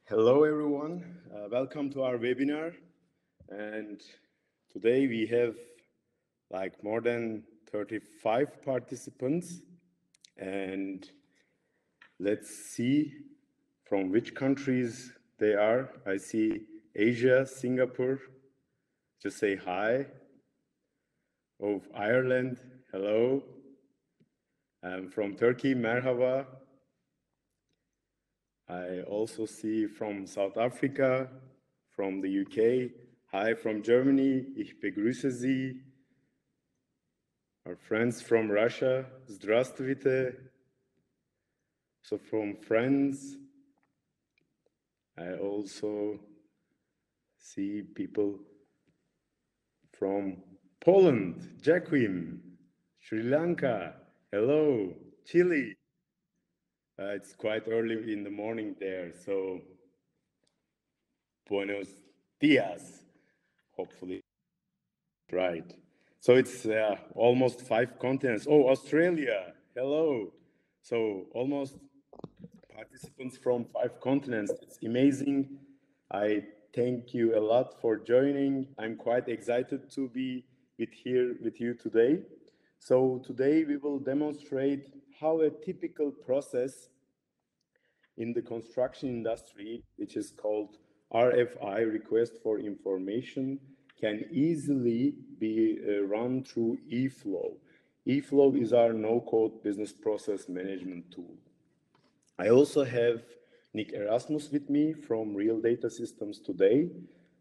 Hello everyone, welcome to our webinar. And today we have like more than 35 participants, and let's see from which countries they are. I see Asia, Singapore, just say hi. Of Ireland, hello. From Turkey, merhaba. I also see from South Africa, from the UK, hi from Germany, ich begrüße Sie. Our friends from Russia, здравствуйте. So from France, I also see people from Poland, Joachim, Sri Lanka, hello, Chile. It's quite early in the morning there, so buenos dias, hopefully. Right. So it's almost 5 continents. Oh, Australia, hello. So almost participants from 5 continents. It's amazing. I thank you a lot for joining. I'm quite excited to be here with you today. So today we will demonstrate how a typical process in the construction industry, which is called RFI, Request for Information, can easily be run through EFlow. EFlow is our no-code business process management tool. I also have Nick Erasmus with me from Real Data Systems today,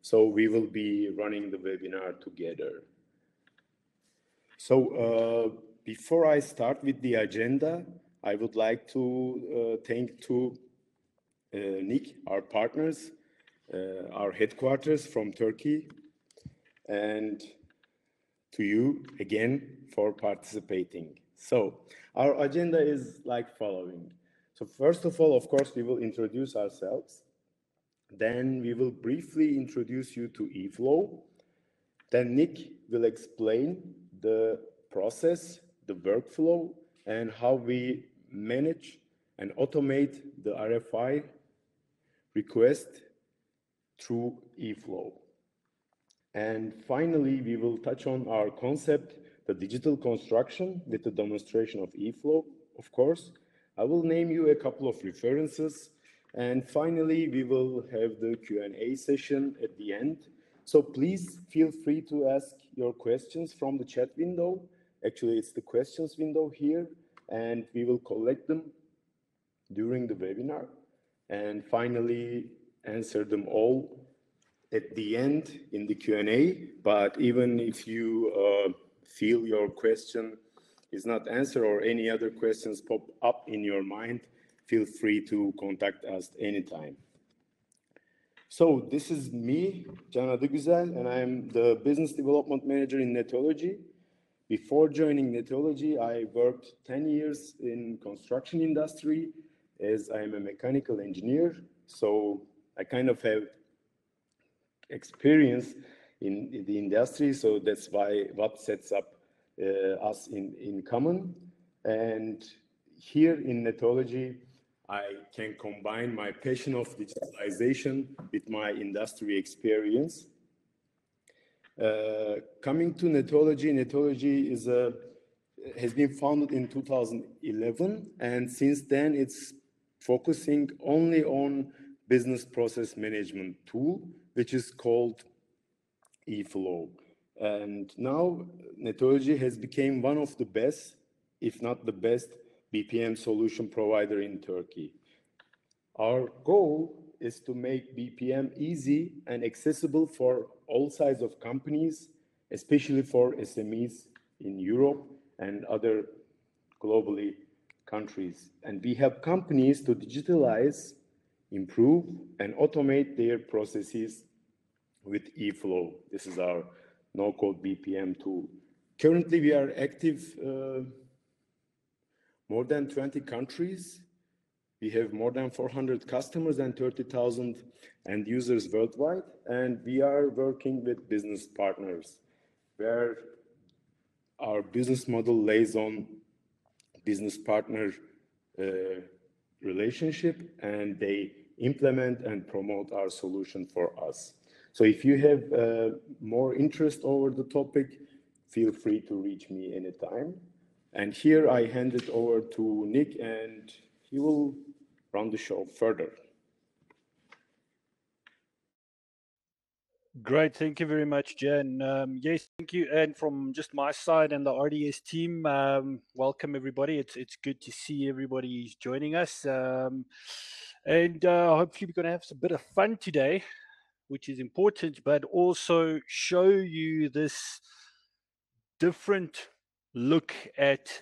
so we will be running the webinar together. So before I start with the agenda, I would like to thank Nick, our partners, our headquarters from Turkey, and to you again for participating. So our agenda is like following. So first of all, of course, we will introduce ourselves. Then we will briefly introduce you to EFlow. Then Nick will explain the process, the workflow, and how we manage and automate the RFI request through EFlow. And finally, we will touch on our concept, the digital construction, with the demonstration of EFlow, of course. I will name you a couple of references. And finally, we will have the Q&A session at the end. So please feel free to ask your questions from the chat window. Actually, it's the questions window here, and we will collect them during the webinar. And finally, answer them all at the end in the Q&A. But even if you feel your question is not answered or any other questions pop up in your mind, feel free to contact us anytime. So this is me, Can Adıgüzel, and I'm the Business Development Manager in Netoloji. Before joining Netoloji, I worked 10 years in construction industry as I'm a mechanical engineer. So I kind of have experience in the industry. So that's why what sets up us in common. And here in Netoloji, I can combine my passion of digitalization with my industry experience. Coming to Netoloji, Netoloji has been founded in 2011, and since then it's focusing only on business process management tool, which is called EFlow. And now Netoloji has become one of the best, if not the best, BPM solution provider in Turkey. Our goal is to make BPM easy and accessible for all sizes of companies, especially for SMEs in Europe and other globally countries. And we help companies to digitalize, improve, and automate their processes with EFlow. This is our no-code BPM tool. Currently, we are active more than 20 countries. We have more than 400 customers and 30,000 end users worldwide. And we are working with business partners where our business model lays on business partner relationship, and they implement and promote our solution for us. So if you have more interest over the topic, feel free to reach me anytime. And here I hand it over to Nick, and he will run the show further. Great, thank you very much, Jen. Yes, thank you. And from just my side and the RDS team, welcome everybody. It's good to see everybody joining us, and hopefully we're going to have a bit of fun today, which is important, but also show you this different look at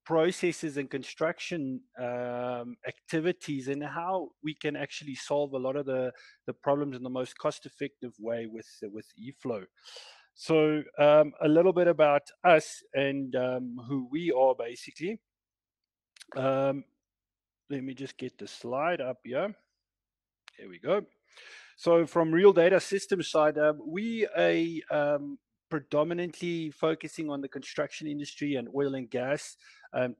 processes and construction activities and how we can actually solve a lot of the problems in the most cost-effective way with EFlow. So a little bit about us and who we are basically. Let me just get the slide up here. There we go. So from Real Data Systems side, we are predominantly focusing on the construction industry and oil and gas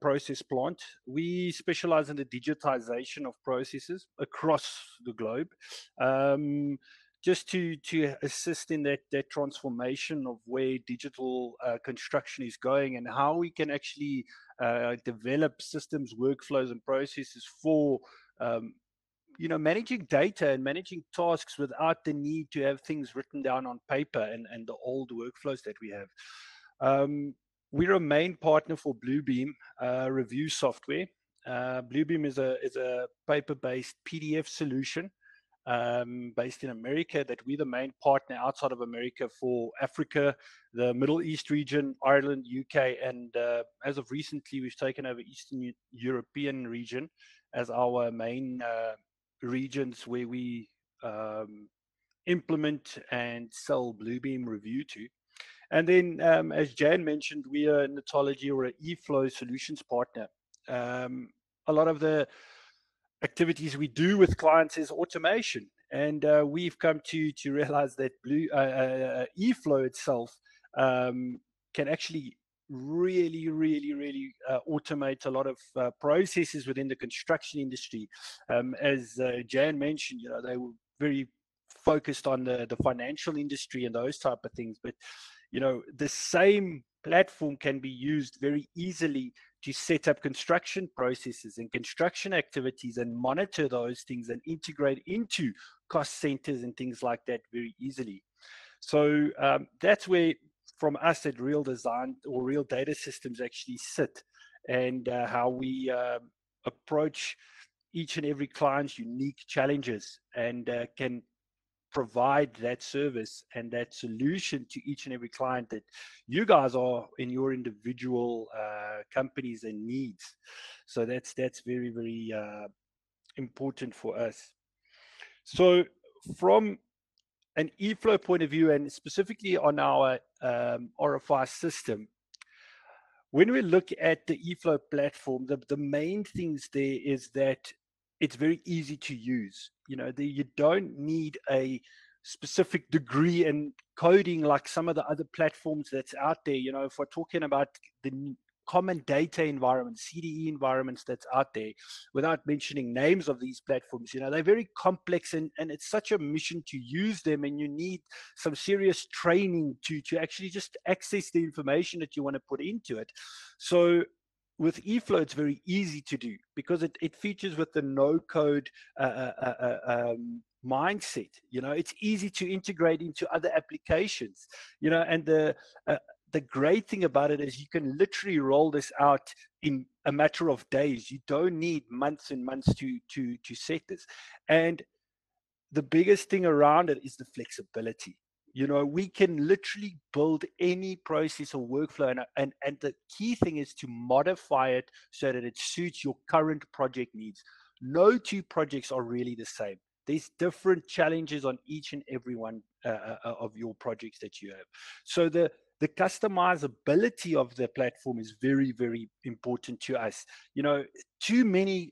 process plant. We specialize in the digitization of processes across the globe, just to assist in that transformation of where digital construction is going and how we can actually develop systems, workflows, and processes for managing data and managing tasks without the need to have things written down on paper and the old workflows that we have. We're a main partner for Bluebeam review software. Bluebeam is a paper-based PDF solution based in America that we're the main partner outside of America for Africa, the Middle East region, Ireland, UK, and as of recently, we've taken over Eastern European region as our main regions where we implement and sell Bluebeam Review to. And then, as Jan mentioned, we are Netoloji or an EFlow solutions partner. A lot of the activities we do with clients is automation, and we've come to realize that EFlow itself can actually really automate a lot of processes within the construction industry. As Jan mentioned, they were very focused on the financial industry and those type of things, but the same platform can be used very easily to set up construction processes and construction activities and monitor those things and integrate into cost centers and things like that very easily. So that's where from us at Real Design or Real Data Systems actually sit, and how we approach each and every client's unique challenges and can provide that service and that solution to each and every client that you guys are in your individual companies and needs. So that's very important for us. So from an EFlow point of view, and specifically on our RFI system, when we look at the EFlow platform, the main things there is that it's very easy to use. You don't need a specific degree in coding like some of the other platforms that's out there. If we're talking about the common data environments, CDE environments that's out there, without mentioning names of these platforms, they're very complex, and it's such a mission to use them, and you need some serious training to actually just access the information that you want to put into it. So with EFlow, it's very easy to do because it features with the no-code mindset. It's easy to integrate into other applications. And the great thing about it is you can literally roll this out in a matter of days. You don't need months and months to set this. And the biggest thing around it is the flexibility. We can literally build any process or workflow, and the key thing is to modify it so that it suits your current project needs. No two projects are really the same. There's different challenges on each and every one of your projects that you have. So the customizability of the platform is very important to us. Too many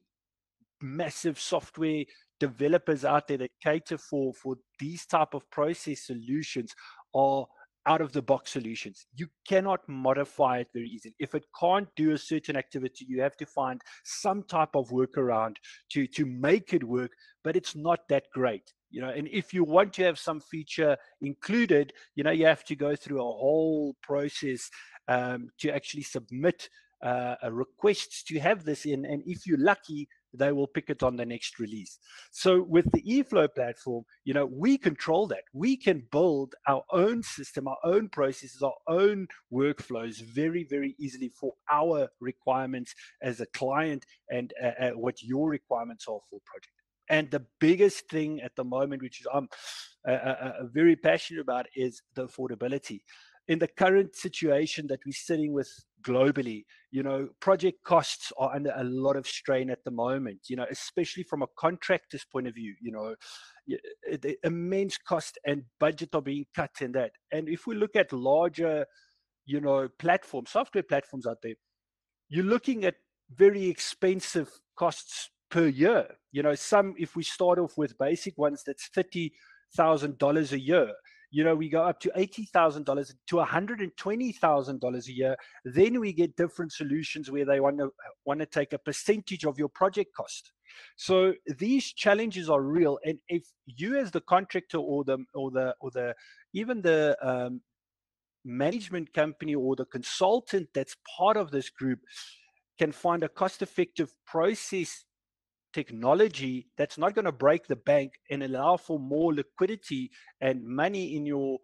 massive software developers out there that cater for these type of process solutions are out-of-the-box solutions. You cannot modify it very easily. If it can't do a certain activity, you have to find some type of workaround to make it work, but it's not that great. And if you want to have some feature included, you have to go through a whole process to actually submit a request to have this in. And if you're lucky, they will pick it on the next release. So with the EFlow platform, we control that. We can build our own system, our own processes, our own workflows very, very easily for our requirements as a client and what your requirements are for project. And the biggest thing at the moment, which I'm very passionate about, is the affordability. In the current situation that we're sitting with globally, project costs are under a lot of strain at the moment, especially from a contractor's point of view. The immense cost and budget are being cut in that. And if we look at larger, platforms, software platforms out there, you're looking at very expensive costs per year. Some, if we start off with basic ones, that's $30,000 a year. We go up to $80,000 to $120,000 a year. Then we get different solutions where they want to take a percentage of your project cost. So these challenges are real. And if you, as the contractor or even the management company or the consultant that's part of this group, can find a cost-effective process technology that's not going to break the bank and allow for more liquidity and money in your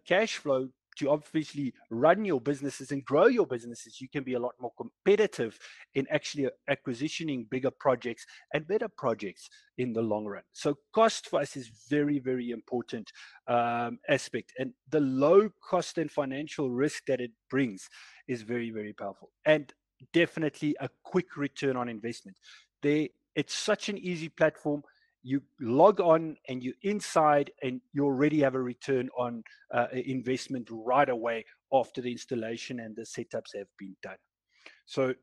cash flow to obviously run your businesses and grow your businesses, you can be a lot more competitive in actually acquisitioning bigger projects and better projects in the long run. So cost for us is very, very important aspect, and the low cost and financial risk that it brings is very, very powerful, and definitely a quick return on investment. It's such an easy platform. You log on and you're inside and you already have a return on investment right away after the installation and the setups have been done. So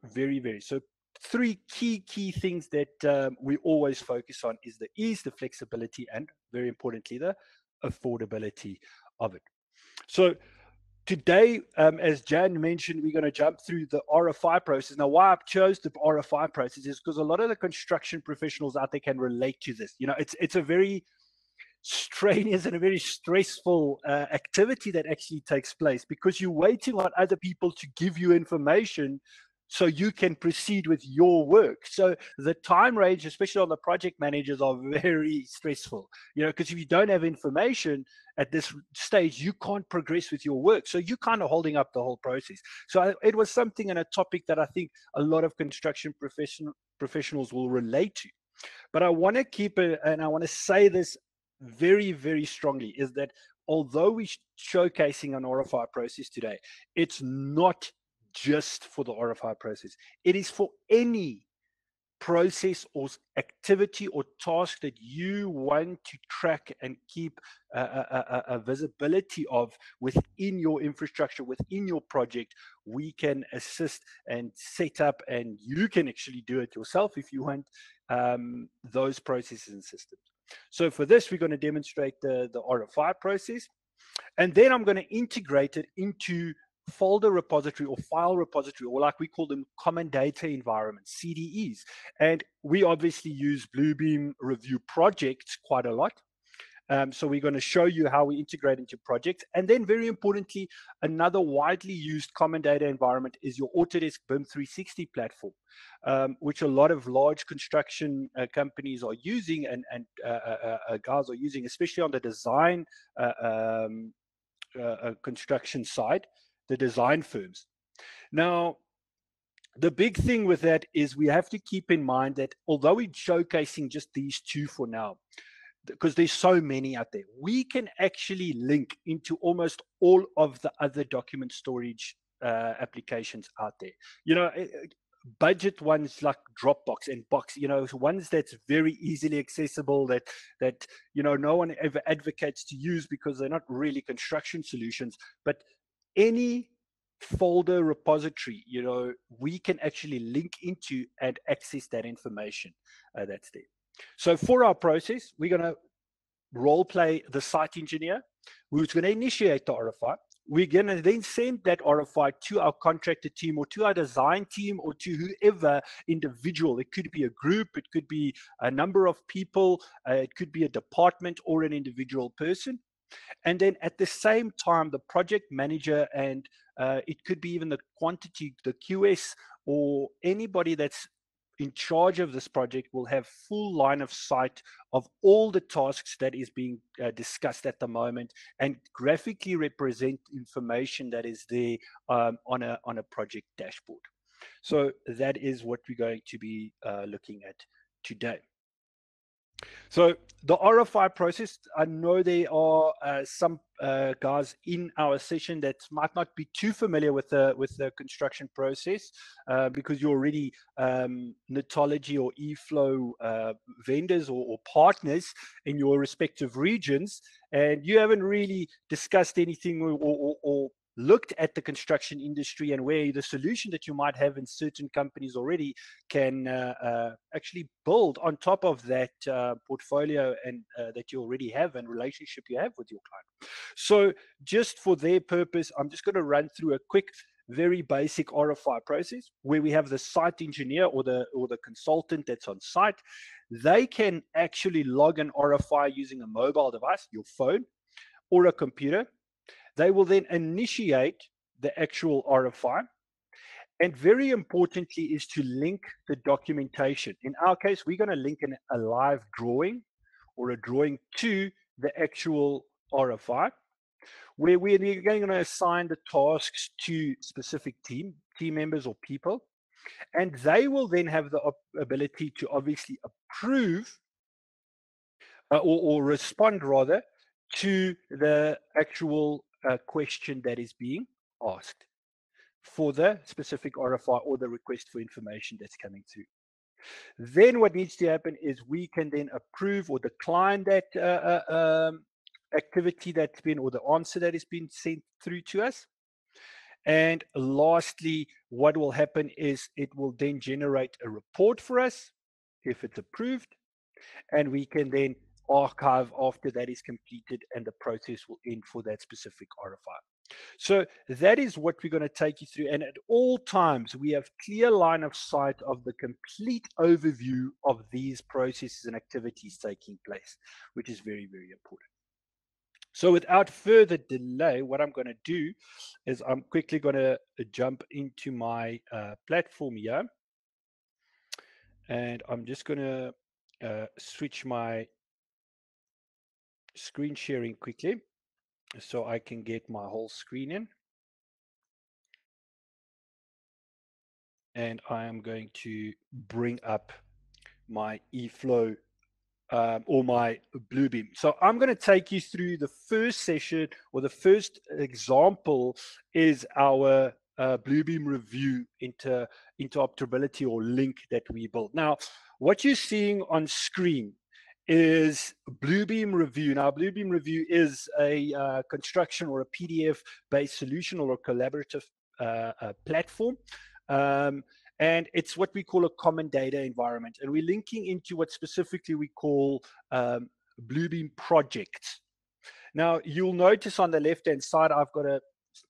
so 3 key things that we always focus on is the ease, the flexibility, and very importantly, the affordability of it. So today, as Jan mentioned, we're going to jump through the RFI process. Now, why I chose the RFI process is because a lot of the construction professionals out there can relate to this. It's a very strenuous and a very stressful activity that actually takes place, because you're waiting on other people to give you information so you can proceed with your work. So the time range, especially on the project managers, are very stressful, because if you don't have information at this stage, you can't progress with your work. So you're kind of holding up the whole process. So it was something and a topic that I think a lot of construction professionals will relate to. But I want to keep it, and I want to say this very, very strongly, is that although we're showcasing an RFI process today, it's not just for the RFI process. It is for any process or activity or task that you want to track and keep a visibility of within your infrastructure, within your project. We can assist and set up, and you can actually do it yourself if you want, those processes and systems. So for this, we're going to demonstrate the RFI process, and then I'm going to integrate it into folder repository or file repository, or like we call them, common data environments, CDEs. And we obviously use Bluebeam review projects quite a lot. So we're going to show you how we integrate into projects. And then very importantly, another widely used common data environment is your Autodesk BIM 360 platform, which a lot of large construction companies are using, and guys are using, especially on the design construction side, the design firms. Now, the big thing with that is we have to keep in mind that although we're showcasing just these 2 for now, because there's so many out there, we can actually link into almost all of the other document storage applications out there. Budget ones like Dropbox and Box, ones that's very easily accessible, that no one ever advocates to use because they're not really construction solutions. But any folder repository, we can actually link into and access that information that's there. So for our process, we're going to role play the site engineer. who's going to initiate the RFI. We're going to then send that RFI to our contractor team or to our design team or to whoever individual. It could be a group, it could be a number of people, it could be a department or an individual person. And then at the same time, the project manager and it could be even the quantity, the QS, or anybody that's in charge of this project will have full line of sight of all the tasks that is being discussed at the moment and graphically represent information that is there on a project dashboard. So that is what we're going to be looking at today. So the RFI process, I know there are some guys in our session that might not be too familiar with the construction process because you're already Netoloji or EFlow vendors or partners in your respective regions, and you haven't really discussed anything or looked at the construction industry and where the solution that you might have in certain companies already can actually build on top of that portfolio and that you already have and relationship you have with your client. So just for their purpose, I'm just going to run through a quick, very basic RFI process where we have the site engineer or the consultant that's on site. They can actually log an RFI using a mobile device, your phone, or a computer. They will then initiate the actual RFI. And very importantly is to link the documentation. In our case, we're going to link a live drawing or a drawing to the actual RFI, where we're going to assign the tasks to specific team members or people. And they will then have the ability to obviously approve or respond rather to the actual question that is being asked for the specific RFI or the request for information that's coming through. Then what needs to happen is we can then approve or decline that activity that's been, or the answer that has been sent through to us. And lastly, what will happen is it will then generate a report for us if it's approved, and we can then archive after that is completed and the process will end for that specific RFI. So that is what we're going to take you through. And at all times, we have clear line of sight of the complete overview of these processes and activities taking place, which is very, very important. So without further delay, what I'm going to do is I'm quickly going to jump into my platform here. And I'm just going to switch my screen sharing quickly so I can get my whole screen in. And I am going to bring up my EFlow or my Bluebeam. So I'm going to take you through the first session, or the first example is our Bluebeam review interoperability or link that we built. Now, what you're seeing on screen is Bluebeam Review. Now, Bluebeam Review is a construction or a PDF-based solution or a collaborative platform. And it's what we call a common data environment. And we're linking into what specifically we call Bluebeam projects. Now, you'll notice on the left-hand side, I've got a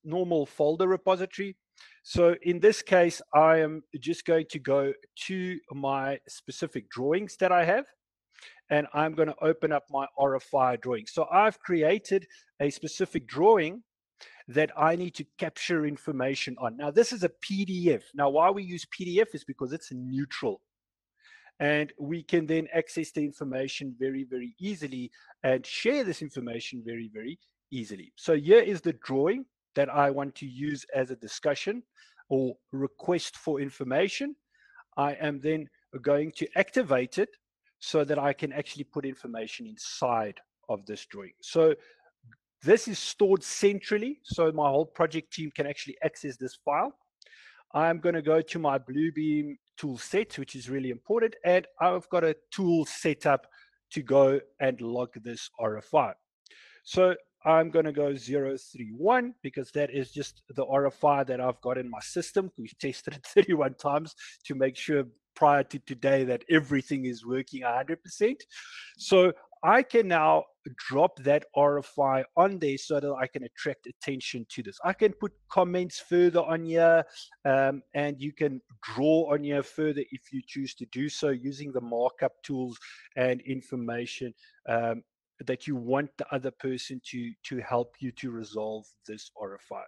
normal folder repository. So in this case, I am just going to go to my specific drawings that I have, and I'm going to open up my RFI drawing. So I've created a specific drawing that I need to capture information on. Now, this is a PDF. Now, why we use PDF is because it's neutral. And we can then access the information very, very easily and share this information very, very easily. So here is the drawing that I want to use as a discussion or request for information. I am then going to activate it so that I can actually put information inside of this drawing. So this is stored centrally, so my whole project team can actually access this file. I'm going to go to my Bluebeam tool set, which is really important, and I've got a tool set up to go and log this RFI. So I'm going to go 031 because that is just the RFI that I've got in my system. We've tested it 31 times to make sure prior to today that everything is working 100%. So I can now drop that RFI on there so that I can attract attention to this. I can put comments further on here, and you can draw on here further if you choose to do so using the markup tools and information that you want the other person to help you to resolve this RFI.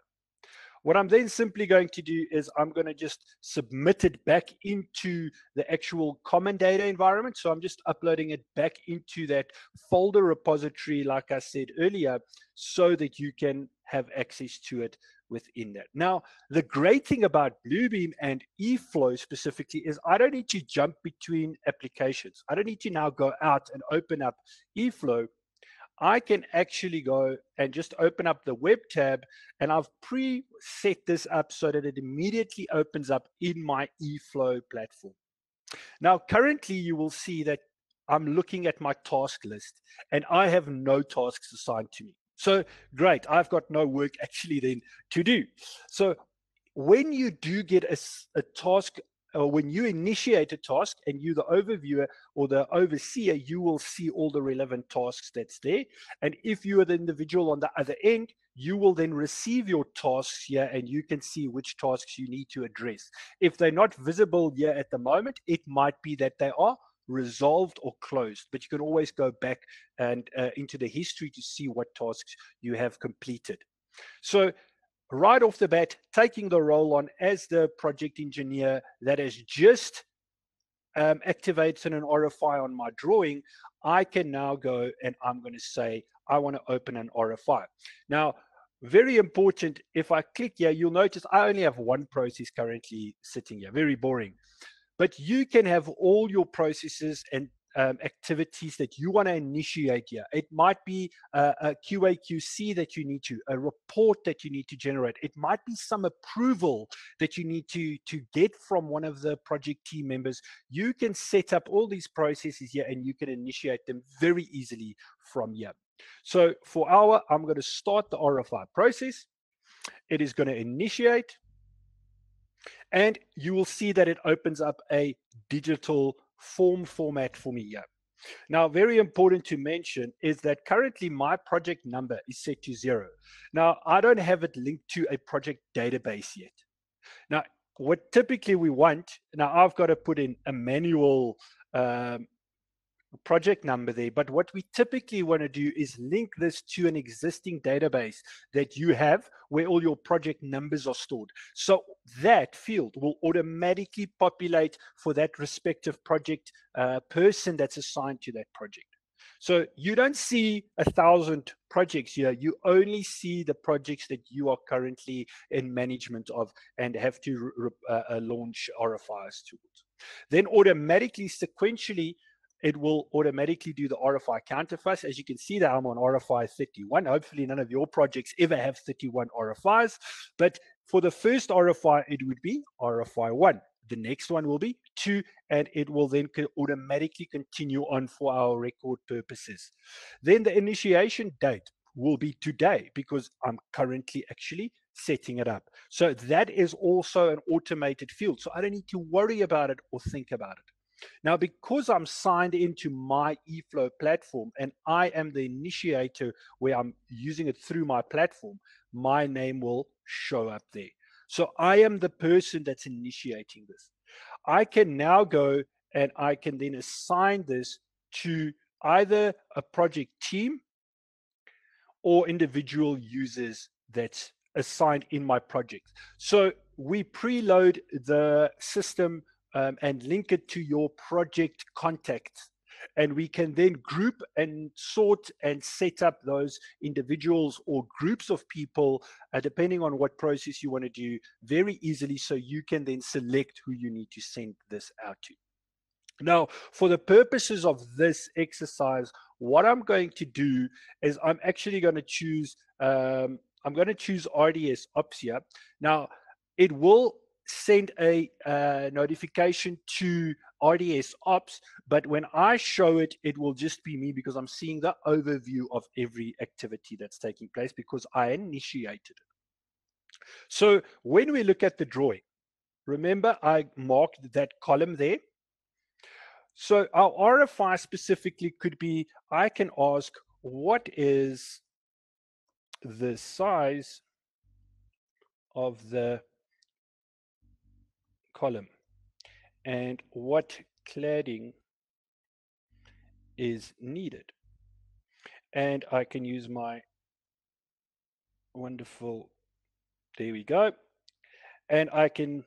What I'm then simply going to do is I'm going to just submit it back into the actual common data environment. So I'm just uploading it back into that folder repository, like I said earlier, so that you can have access to it within that. Now, the great thing about Bluebeam and EFlow specifically is I don't need to jump between applications. I don't need to now go out and open up EFlow. I can actually go and just open up the web tab, and I've pre-set this up so that it immediately opens up in my EFlow platform. Now, currently you will see that I'm looking at my task list and I have no tasks assigned to me. So great, I've got no work actually then to do. So when you do get a task, or when you initiate a task and you, the overviewer or the overseer, you will see all the relevant tasks that's there. And if you are the individual on the other end, you will then receive your tasks here and you can see which tasks you need to address. If they're not visible here at the moment, it might be that they are resolved or closed, but you can always go back and into the history to see what tasks you have completed. So right off the bat, taking the role on as the project engineer that has just activated an RFI on my drawing, I can now go and I'm going to say, I want to open an RFI. Now, very important, if I click here, you'll notice I only have one process currently sitting here, very boring. But you can have all your processes and activities that you want to initiate here. It might be a QA QC that you need to, a report that you need to generate. It might be some approval that you need to get from one of the project team members. You can set up all these processes here and you can initiate them very easily from here. So for I'm going to start the RFI process. It is going to initiate. And you will see that it opens up a digital form format for me here. Now, very important to mention is that currently my project number is set to 0. Now, I don't have it linked to a project database yet. Now, what typically we want, now I've got to put in a manual project number there, but what we typically want to do is link this to an existing database that you have where all your project numbers are stored. So that field will automatically populate for that respective project person that's assigned to that project. So you don't see 1,000 projects here. You only see the projects that you are currently in management of and have to launch RFIs towards. Then automatically, sequentially, it will automatically do the RFI counter for us. As you can see that I'm on RFI 31. Hopefully none of your projects ever have 31 RFIs. But for the first RFI, it would be RFI 1. The next one will be 2, and it will then automatically continue on for our record purposes. Then the initiation date will be today because I'm currently actually setting it up. So that is also an automated field. So I don't need to worry about it or think about it. Now, because I'm signed into my EFlow platform and I am the initiator where I'm using it through my platform, my name will show up there. So I am the person that's initiating this. I can now go and I can then assign this to either a project team or individual users that's assigned in my project. So we preload the system and link it to your project contacts. And we can then group and sort and set up those individuals or groups of people, depending on what process you want to do, very easily. So you can then select who you need to send this out to. Now, for the purposes of this exercise, what I'm going to do is I'm actually going to choose, RDS Ops here. Now, it will send a notification to RDS Ops, but when I show it, it will just be me because I'm seeing the overview of every activity that's taking place because I initiated it. So when we look at the drawing, remember I marked that column there. So our RFI specifically could be, I can ask, what is the size of the column and what cladding is needed. And I can use my wonderful, there we go. And I can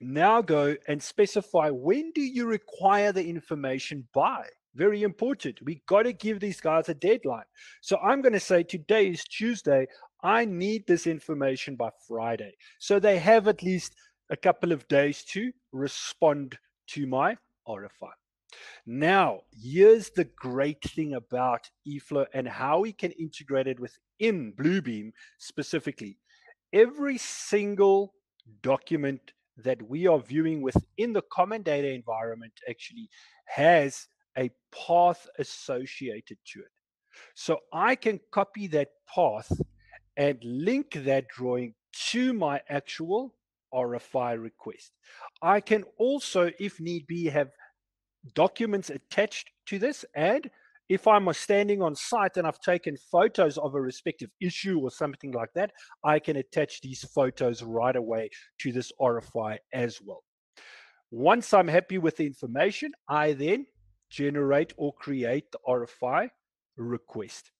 now go and specify, when do you require the information by? Very important. We got to give these guys a deadline. So I'm going to say today is Tuesday. I need this information by Friday. So they have at least a couple of days to respond to my RFI. Now, here's the great thing about EFlow and how we can integrate it within Bluebeam specifically. Every single document that we are viewing within the common data environment actually has a path associated to it. So I can copy that path and link that drawing to my actual RFI request. I can also, if need be, have documents attached to this, and if I'm standing on site and I've taken photos of a respective issue or something like that, I can attach these photos right away to this RFI as well. Once I'm happy with the information, I then generate or create the RFI request.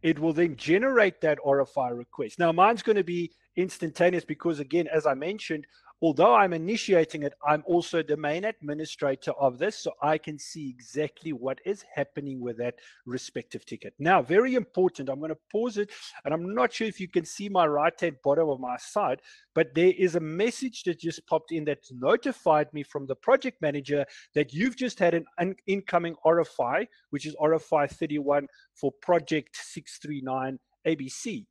It will then generate that RFI request. Now, mine's going to be instantaneous because, again, as I mentioned, although I'm initiating it, I'm also domain administrator of this, so I can see exactly what is happening with that respective ticket. Now, very important, I'm going to pause it, and I'm not sure if you can see my right-hand bottom of my side, but there is a message that just popped in that notified me from the project manager that you've just had an incoming RFI, which is RFI 31 for project 639 ABC.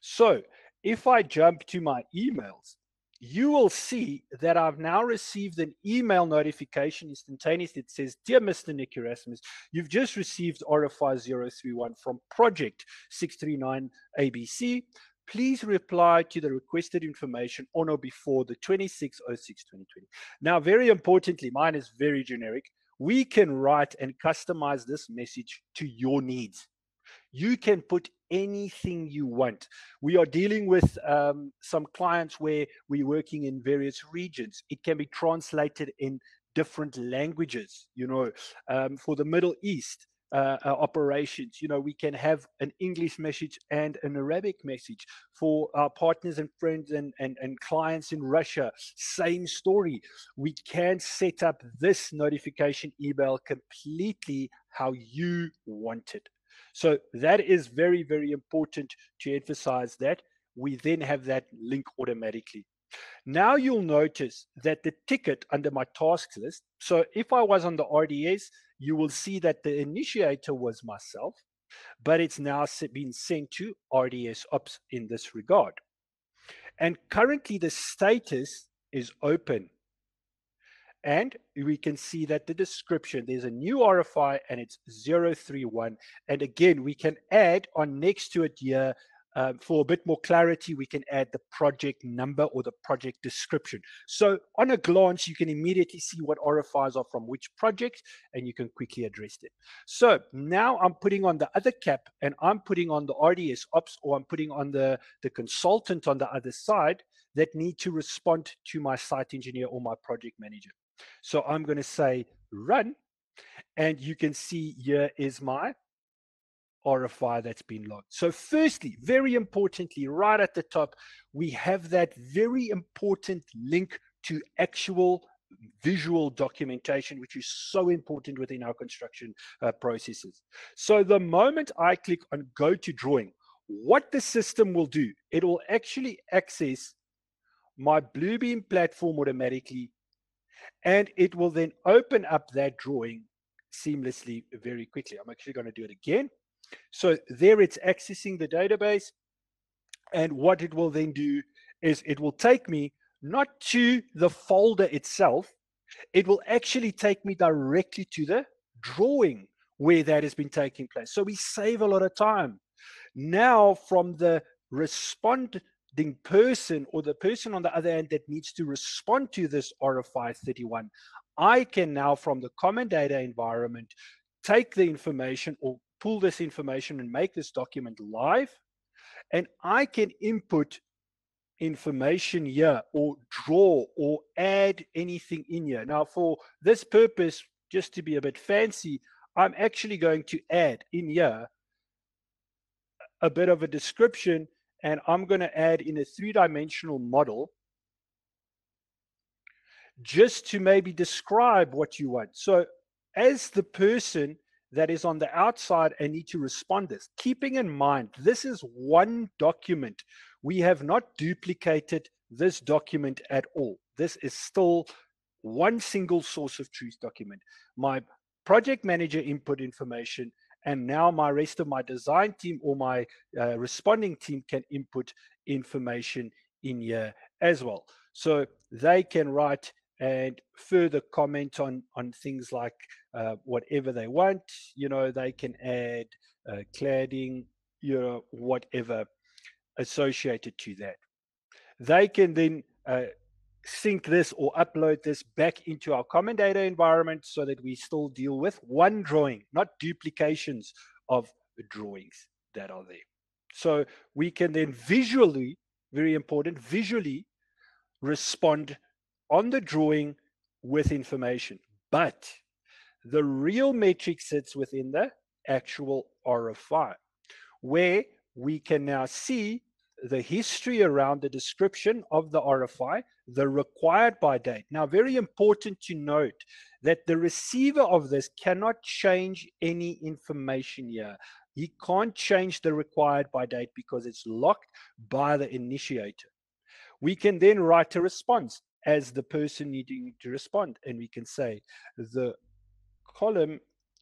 So if I jump to my emails, you will see that I've now received an email notification instantaneously. It says, "Dear Mr. Nick Erasmus, you've just received RFI 031 from project 639 ABC. Please reply to the requested information on or before the 26/06/2020. Now, very importantly, mine is very generic. We can write and customize this message to your needs. You can put anything you want. We are dealing with some clients where we're working in various regions. It can be translated in different languages, for the Middle East operations. We can have an English message and an Arabic message. For our partners and friends and clients in Russia, same story. We can set up this notification email completely how you want it. So that is very, very important to emphasize that. We then have that link automatically. Now you'll notice that the ticket under my tasks list, so if I was on the RDS, you will see that the initiator was myself, but it's now been sent to RDS Ops in this regard. And currently the status is open. And we can see that the description, there's a new RFI and it's 031. And again, we can add on next to it here, for a bit more clarity, we can add the project number or the project description. So on a glance, you can immediately see what RFIs are from which project, and you can quickly address them. So now I'm putting on the other cap, and I'm putting on the RDS Ops, or I'm putting on the consultant on the other side that need to respond to my site engineer or my project manager. So I'm going to say run, and you can see here is my RFI that's been logged. So firstly, very importantly, right at the top, we have that very important link to actual visual documentation, which is so important within our construction processes. So the moment I click on go to drawing, what the system will do, it will actually access my Bluebeam platform automatically, and it will then open up that drawing seamlessly very quickly. I'm actually going to do it again. So there it's accessing the database, and what it will then do is it will take me not to the folder itself, it will actually take me directly to the drawing where that has been taking place. So we save a lot of time. Now from the responding person, or the person on the other end that needs to respond to this RFI 31, I can now, from the common data environment, take the information or pull this information and make this document live, and I can input information here or draw or add anything in here. Now, for this purpose, just to be a bit fancy, I'm actually going to add in here a bit of a description, and I'm going to add in a three-dimensional model just to maybe describe what you want. So as the person that is on the outside and need to respond this, keeping in mind, this is one document. We have not duplicated this document at all. This is still one single source of truth document. My project manager input information, and now my rest of my design team or my responding team can input information in here as well. So they can write and further comment on things like whatever they want. You know, they can add cladding, you know, whatever associated to that. They can then sync this or upload this back into our common data environment so that we still deal with one drawing, not duplications of drawings that are there. So we can then visually, very important, visually respond on the drawing with information. But the real metric sits within the actual RFI, where we can now see the history around the description of the RFI, the required by date. Now, very important to note that the receiver of this cannot change any information here. He can't change the required by date because it's locked by the initiator. We can then write a response as the person needing to respond, and we can say the column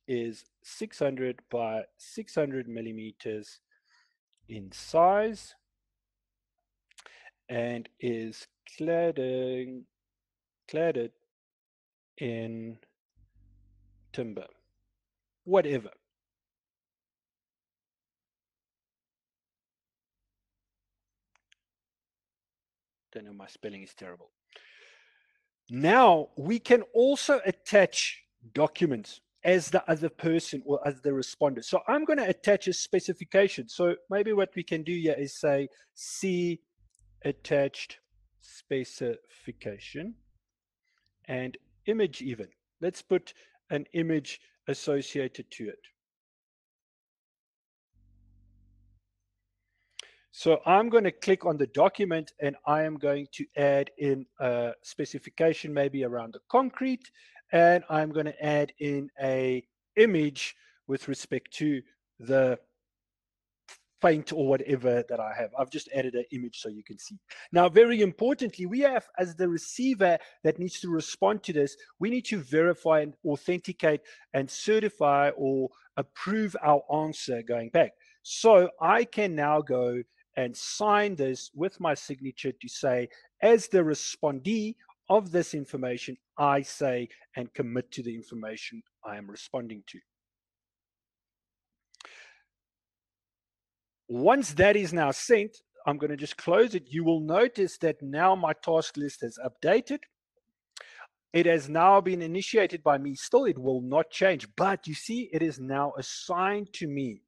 is 600 by 600 millimeters in size and is cladded in timber, whatever. Don't know, my spelling is terrible. Now we can also attach documents as the other person or as the responder. So I'm going to attach a specification. So maybe what we can do here is say see attached specification and image even. Let's put an image associated to it. So I'm going to click on the document and I am going to add in a specification maybe around the concrete, and I'm going to add in a image with respect to the paint or whatever that I have. I've just added an image so you can see. Now, very importantly, we have, as the receiver that needs to respond to this, we need to verify and authenticate and certify or approve our answer going back. So I can now go and sign this with my signature to say, as the respondee of this information, I say and commit to the information I am responding to. Once that is now sent, I'm going to just close it. You will notice that now my task list has updated. It has now been initiated by me. Still, it will not change, but you see, it is now assigned to me.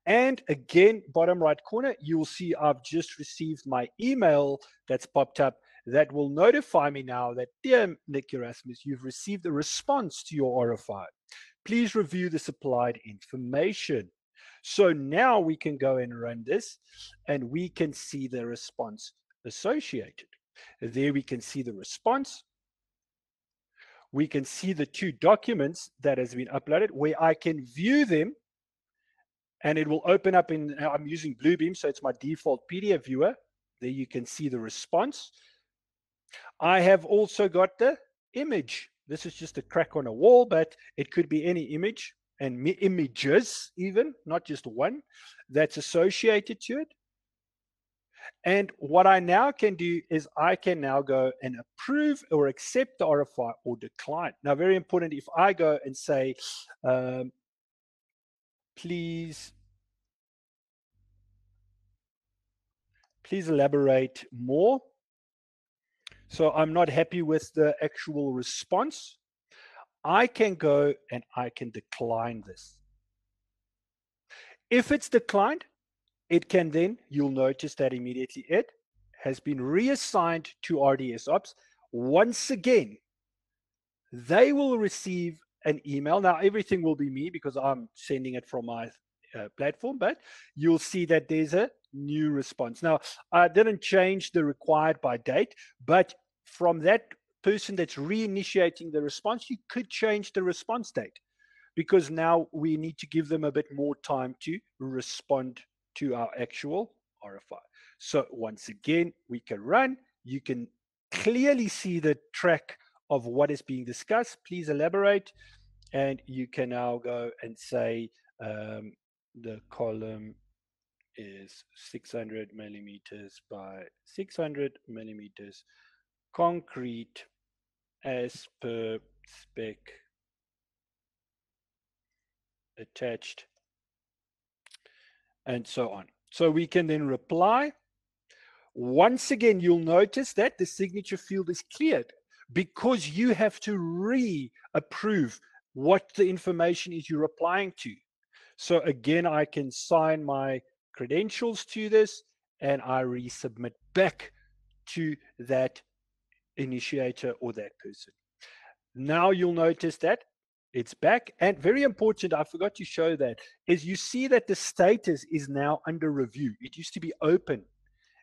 And again, bottom right corner, you will see I've just received my email that's popped up that will notify me now that, dear Nick Erasmus, you've received a response to your RFI. Please review the supplied information. So now we can go and run this and we can see the response associated. There we can see the response. We can see the two documents that has been uploaded where I can view them, and it will open up in, I'm using Bluebeam, so it's my default PDF viewer. There you can see the response. I have also got the image. This is just a crack on a wall, but it could be any image and images even, not just one, that's associated to it. And what I now can do is I can now go and approve or accept the RFI or decline. Now, very important, if I go and say, please elaborate more. So I'm not happy with the actual response. I can go and I can decline this. If it's declined, it can then, you'll notice that immediately it has been reassigned to RDS Ops. Once again, they will receive an email. Now, everything will be me because I'm sending it from my platform, but you'll see that there's a new response. Now, I didn't change the required by date, but from that person that's reinitiating the response, you could change the response date because now we need to give them a bit more time to respond to our actual RFI. So once again, we can run. You can clearly see the track of what is being discussed. Please elaborate. And you can now go and say the column is 600 millimeters by 600 millimeters concrete as per spec attached, and so on. So we can then reply. Once again, you'll notice that the signature field is cleared because you have to re-approve what the information is you're applying to. So again, I can sign my credentials to this and I resubmit back to that initiator or that person. Now you'll notice that it's back. And very important, I forgot to show that, is you see that the status is now under review. It used to be open.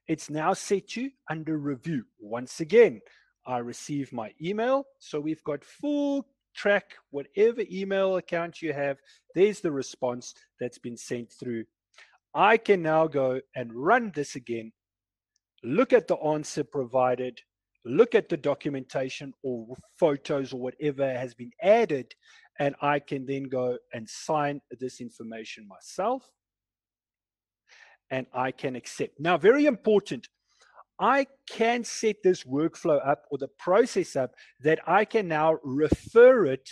It's now set to under review. Once again, I receive my email. So we've got full track, whatever email account you have, there's the response that's been sent through. I can now go and run this again, look at the answer provided, look at the documentation or photos or whatever has been added, and I can then go and sign this information myself, and I can accept. Now, very important, I can set this workflow up or the process up that I can now refer it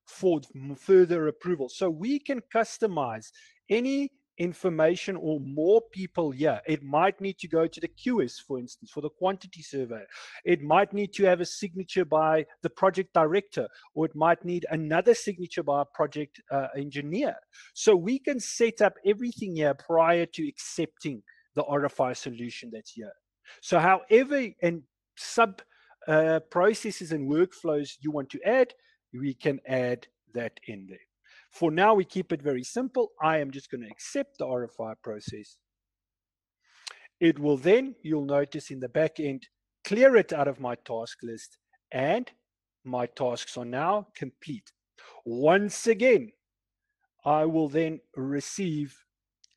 for further approval. So we can customize any information or more people here. It might need to go to the QS, for instance, for the quantity survey. It might need to have a signature by the project director, or it might need another signature by a project engineer. So we can set up everything here prior to accepting the RFI solution that's here. So however and sub processes and workflows you want to add, we can add that in there. For now, we keep it very simple. I am just going to accept the RFI process. It will then, you'll notice in the back end, clear it out of my task list, and my tasks are now complete. Once again, I will then receive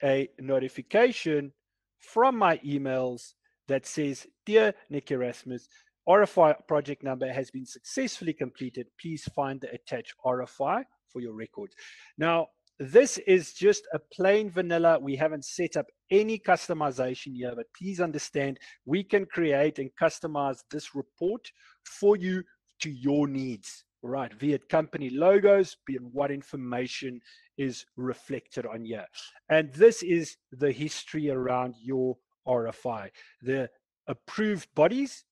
a notification from my emails that says, "Dear Nick Erasmus, RFI project number has been successfully completed. Please find the attached RFI for your records." Now, this is just a plain vanilla. We haven't set up any customization here, but please understand we can create and customize this report for you to your needs, right? Via company logos, be it what information is reflected on here. And this is the history around your RFI. The approved bodies,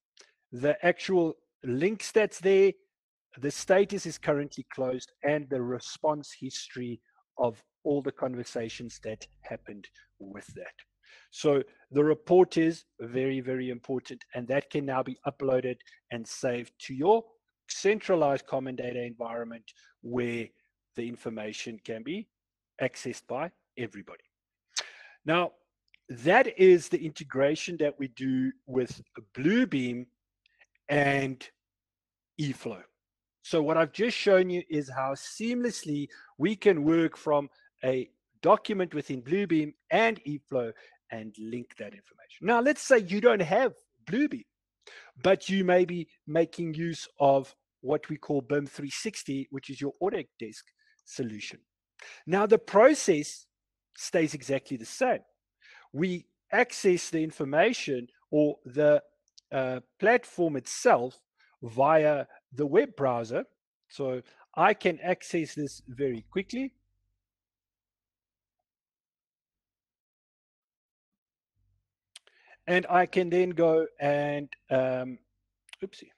the actual links that's there, the status is currently closed, and the response history of all the conversations that happened with that. So the report is very, very important, and that can now be uploaded and saved to your centralized common data environment where the information can be accessed by everybody. Now, that is the integration that we do with Bluebeam and EFlow. So what I've just shown you is how seamlessly we can work from a document within Bluebeam and EFlow and link that information. Now, let's say you don't have Bluebeam, but you may be making use of what we call BIM 360, which is your Autodesk solution. Now, the process stays exactly the same. We access the information or the platform itself via the web browser. So I can access this very quickly. And I can then go and, oopsie.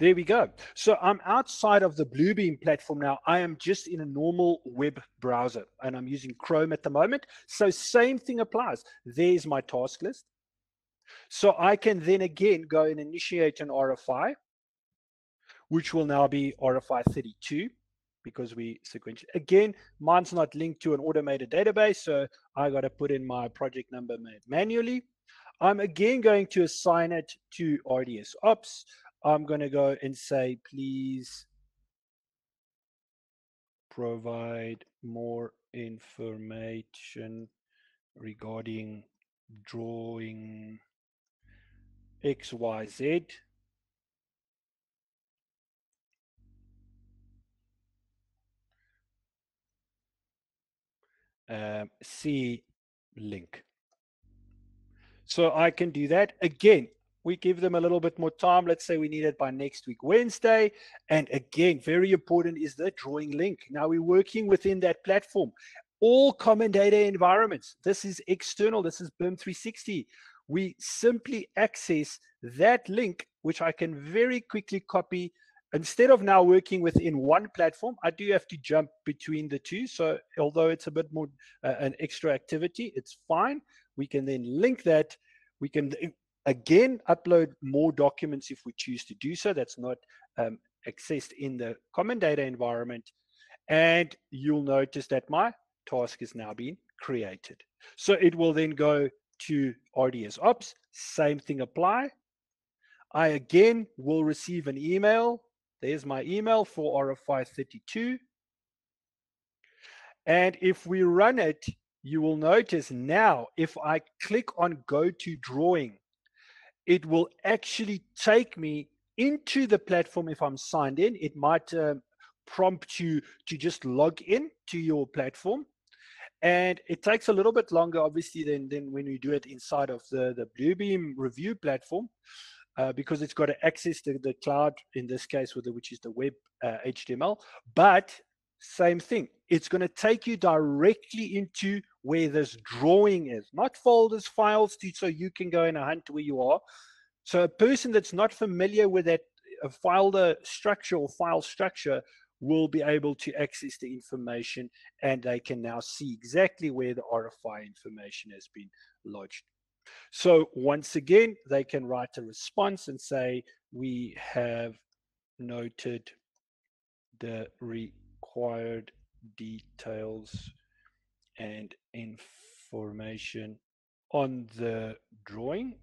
There we go. So I'm outside of the Bluebeam platform now. I am just in a normal web browser and I'm using Chrome at the moment. So same thing applies. There's my task list. So I can then again go and initiate an RFI, which will now be RFI 32 because we sequentially. Again, mine's not linked to an automated database, so I got to put in my project number manually. I'm again going to assign it to RDS Ops. I'm going to go and say, please provide more information regarding drawing XYZ. See link. So I can do that. Again, we give them a little bit more time. Let's say we need it by next week, Wednesday. And again, very important is the drawing link. Now we're working within that platform. All common data environments. This is external. This is BIM 360. We simply access that link, which I can very quickly copy. Instead of now working within one platform, I do have to jump between the two. So although it's a bit more an extra activity, it's fine. We can then link that. We can again upload more documents if we choose to do so. That's not accessed in the common data environment. And you'll notice that my task is now being created. So it will then go to RDS Ops. Same thing apply. I again will receive an email. There's my email for RFI 32. And if we run it, you will notice now, if I click on go to drawing, it will actually take me into the platform. If I'm signed in, it might prompt you to just log in to your platform. And it takes a little bit longer, obviously, than when we do it inside of the Bluebeam review platform, because it's got to access the cloud, in this case, which is the web HTML. But same thing, it's going to take you directly into where this drawing is, not folders, files, so you can go and hunt where you are. So a person that's not familiar with that folder structure or file structure will be able to access the information, and they can now see exactly where the RFI information has been lodged. So once again, they can write a response and say, we have noted the required details and information on the drawing.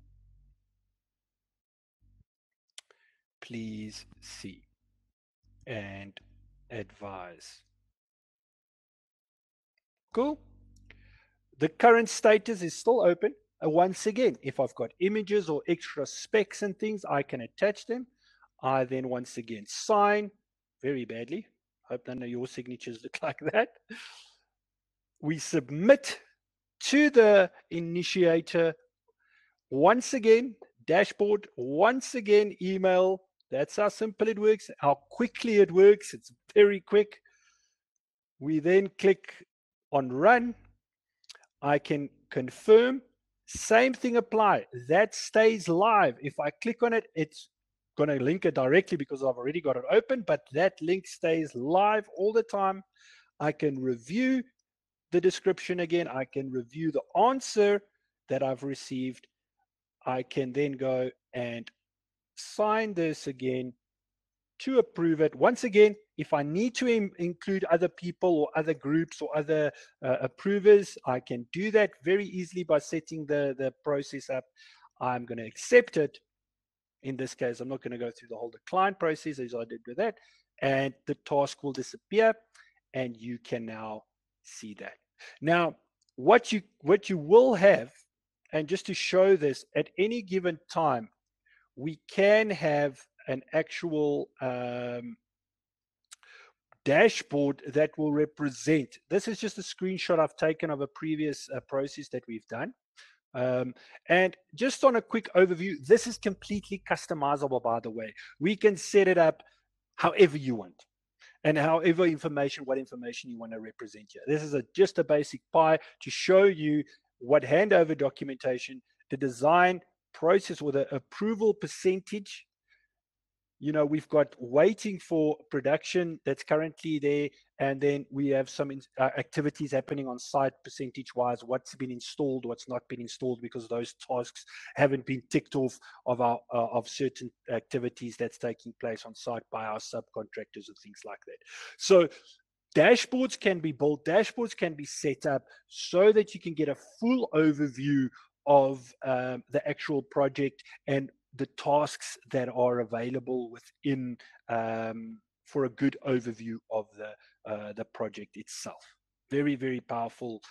Please see and advise. Cool. The current status is still open. Once again, if I've got images or extra specs and things, I can attach them. I then once again sign very badly. Hope none of your signatures look like that. We submit to the initiator. Once again, dashboard. Once again, email. That's how simple it works, how quickly it works. It's very quick. We then click on run. I can confirm. Same thing apply. That stays live. If I click on it, it's going to link it directly because I've already got it open, but that link stays live all the time. I can review the description again. I can review the answer that I've received. I can then go and sign this again to approve it. Once again, if I need to include other people or other groups or other approvers, I can do that very easily by setting the process up. I'm going to accept it. In this case, I'm not going to go through the whole decline process as I did with that. And the task will disappear and you can now see that. Now, what you will have, and just to show this, at any given time, we can have an actual dashboard that will represent. This is just a screenshot I've taken of a previous process that we've done. And just on a quick overview, this is completely customizable, by the way. We can set it up however you want and however what information you want to represent here. This is just a basic pie to show you what handover documentation, the design process, or the approval percentage you know, we've got waiting for production that's currently there, and then we have some activities happening on site percentage-wise, what's been installed, what's not been installed, because those tasks haven't been ticked off of our of certain activities that's taking place on site by our subcontractors and things like that. So dashboards can be built, dashboards can be set up so that you can get a full overview of the actual project and the tasks that are available within for a good overview of the project itself. Very, very powerful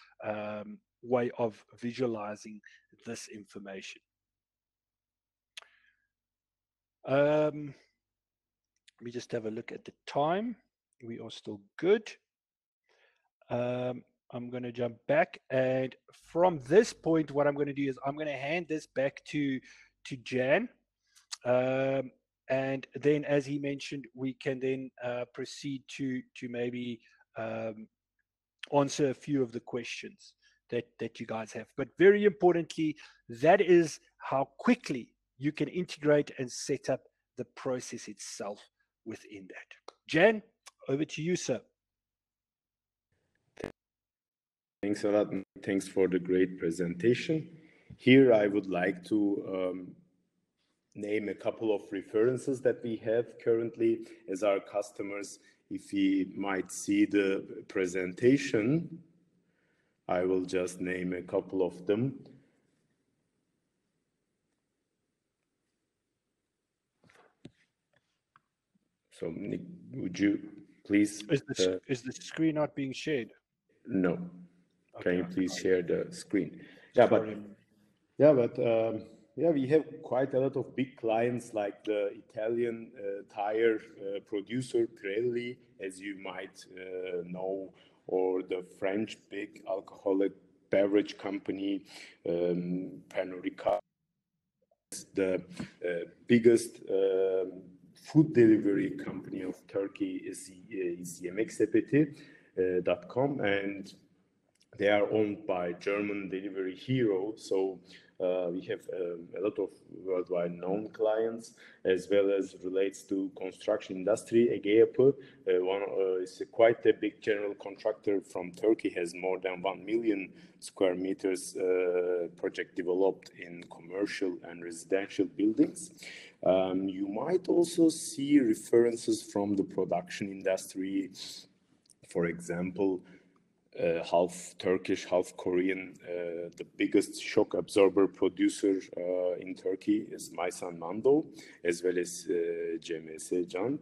way of visualizing this information. Let me just have a look at the time. We are still good. I'm going to jump back, and from this point, what I'm going to do is I'm going to hand this back to Jan, and then, as he mentioned, we can then proceed to maybe answer a few of the questions that you guys have. But very importantly, that is how quickly you can integrate and set up the process itself within that. Jan, over to you, sir. Thanks a lot. Thanks for the great presentation. Here I would like to name a couple of references that we have currently as our customers. If we might see the presentation, I will just name a couple of them. So Nick, would you please... Is the screen not being shared? No. Okay. Can you please share the screen? Yeah, but we have quite a lot of big clients like the Italian tire producer Pirelli, as you might know, or the French big alcoholic beverage company Pernod Ricard. The biggest food delivery company of Turkey is Yemeksepeti.com, and they are owned by German delivery hero. So we have a lot of worldwide known clients, as well as relates to construction industry. Ege Yapı, is quite a big general contractor from Turkey, has more than 1 million square meters project developed in commercial and residential buildings. You might also see references from the production industry. For example, half Turkish, half Korean, the biggest shock absorber producer in Turkey is Maysan Mando, as well as CMS Jant.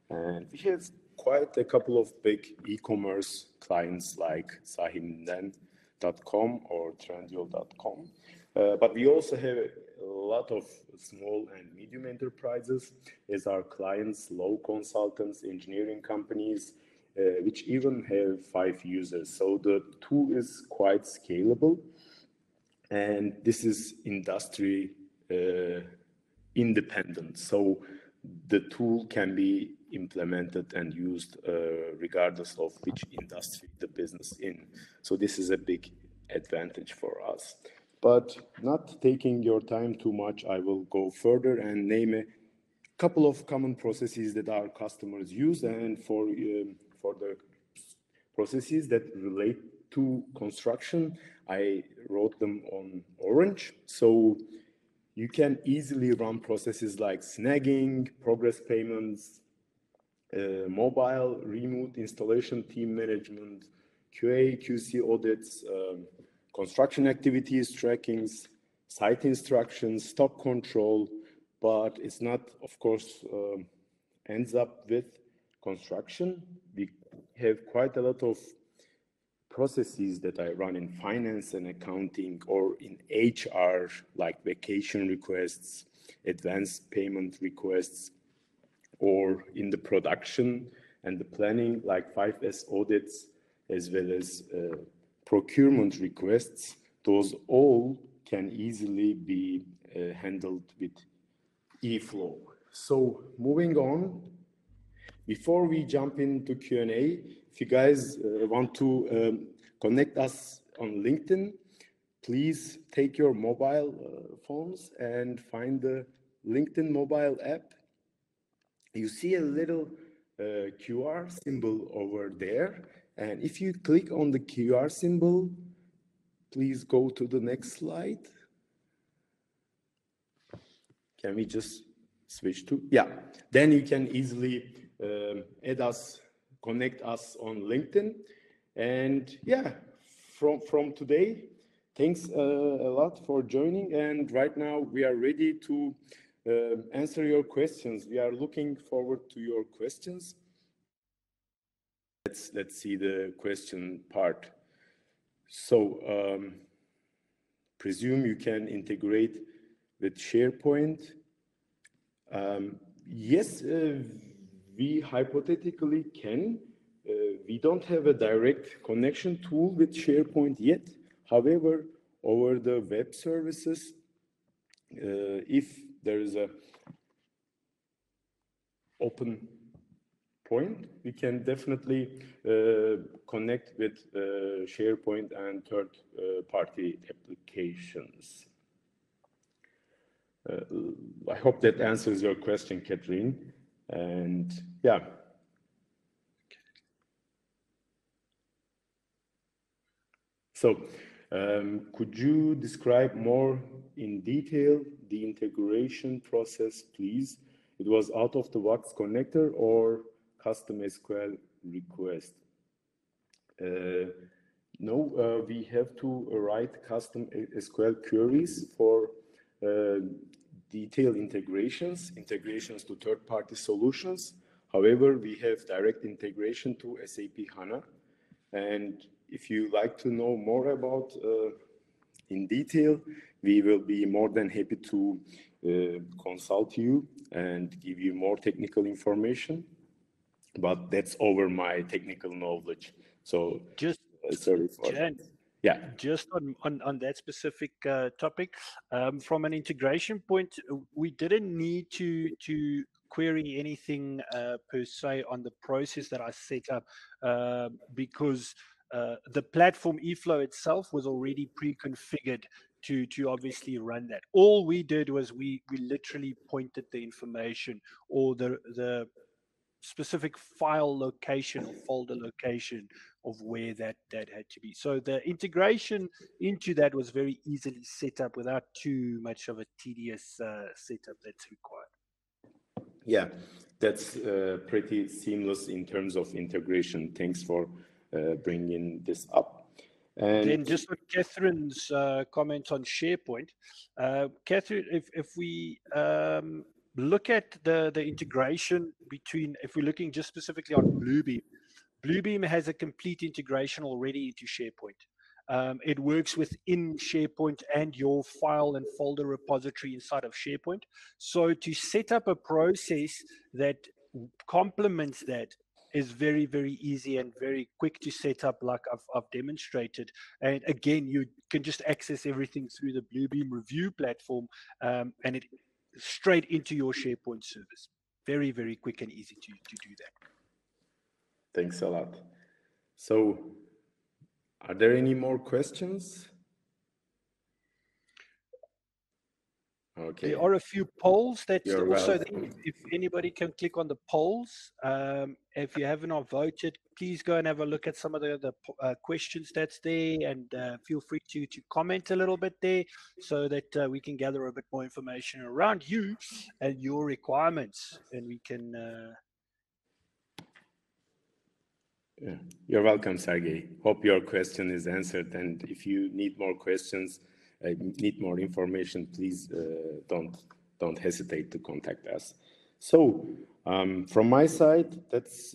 And we have quite a couple of big e-commerce clients like Sahinden.com or Trendyol.com. But we also have a lot of small and medium enterprises as our clients, law consultants, engineering companies, which even have 5 users. So the tool is quite scalable, and this is industry independent. So the tool can be implemented and used regardless of which industry the business in. So this is a big advantage for us. But not taking your time too much, I will go further and name a couple of common processes that our customers use, and for the processes that relate to construction, I wrote them on orange. So you can easily run processes like snagging, progress payments, mobile, remote installation team management, QA, QC audits, construction activities, trackings, site instructions, stock control, but it's not, of course, ends up with construction. We have quite a lot of processes that I run in finance and accounting or in HR, like vacation requests, advance payment requests, or in the production and the planning, like 5S audits, as well as procurement requests. Those all can easily be handled with EFlow. So moving on, before we jump into Q&A, if you guys want to connect us on LinkedIn, please take your mobile phones and find the LinkedIn mobile app. you see a little QR symbol over there. And if you click on the QR symbol, please go to the next slide. Can we just switch to? Yeah, then you can easily add us, connect us on LinkedIn. And yeah, from today, thanks a lot for joining. And right now we are ready to answer your questions. We are looking forward to your questions. Let's see the question part. So presume you can integrate with SharePoint. Yes, we hypothetically can. We don't have a direct connection tool with SharePoint yet. However, over the web services, if there is a open point, we can definitely connect with SharePoint and third-party applications. I hope that answers your question, Catherine. And yeah. So could you describe more in detail the integration process, please? It was out-of-the-box connector or custom SQL request? No, we have to write custom SQL queries for detailed integrations to third-party solutions. However, we have direct integration to SAP HANA. And if you like to know more about in detail, we will be more than happy to consult you and give you more technical information. But that's over my technical knowledge. So just sorry for Jan, that. Yeah. Just on that specific topic, from an integration point, we didn't need to query anything per se on the process that I set up because the platform EFlow itself was already pre-configured to obviously run that. All we did was we literally pointed the information or the specific file location or folder location of where that had to be. So the integration into that was very easily set up without too much of a tedious setup that's required. Yeah, that's pretty seamless in terms of integration. Thanks for bringing this up. And then just on Catherine's comment on SharePoint, Catherine, if we look at the integration between, if we're looking just specifically on Bluebeam, Bluebeam has a complete integration already into SharePoint. It works within SharePoint and your file and folder repository inside of SharePoint. So to set up a process that complements that is very, very easy and very quick to set up, like I've demonstrated. And again, you can just access everything through the Bluebeam review platform and it straight into your SharePoint service. Very, very quick and easy to do that. Thanks a lot. So are there any more questions? Okay. There are a few polls that's You're also welcome. there. If anybody can click on the polls, if you haven't voted, please go and have a look at some of the questions that's there, and feel free to comment a little bit there so that we can gather a bit more information around you and your requirements, and we can. Yeah. You're welcome, Sergey. Hope your question is answered, and if you need more questions, need more information, please don't hesitate to contact us. So from my side, that's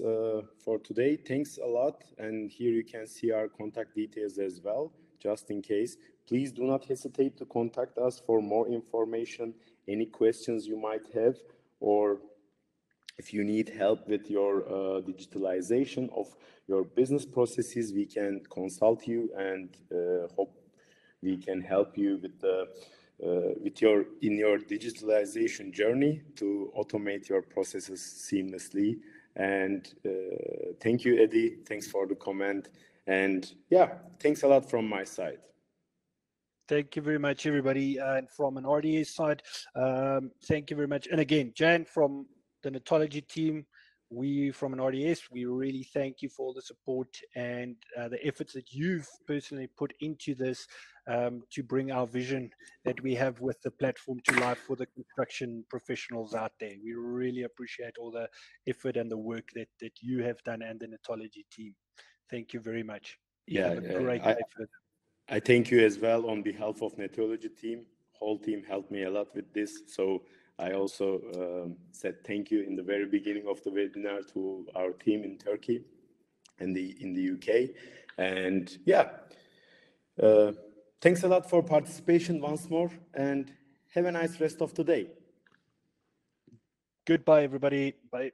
for today. Thanks a lot, and here you can see our contact details as well, just in case. Please do not hesitate to contact us for more information, any questions you might have, or if you need help with your digitalization of your business processes, we can consult you and hope we can help you with your digitalization journey to automate your processes seamlessly. And thank you, Eddie. Thanks for the comment. And yeah, thanks a lot from my side. Thank you very much, everybody. And from an RDA side, thank you very much. And again, Jan, from the Netoloji team, we from an RDS, we really thank you for all the support and the efforts that you've personally put into this to bring our vision that we have with the platform to life for the construction professionals out there. We really appreciate all the effort and the work that you have done and the Netoloji team. Thank you very much. Yeah, have a great day further. I thank you as well on behalf of Netoloji team. Whole team helped me a lot with this. So I also said thank you in the very beginning of the webinar to our team in Turkey and in the UK. And yeah, thanks a lot for participation once more, and have a nice rest of the day. Goodbye, everybody. Bye.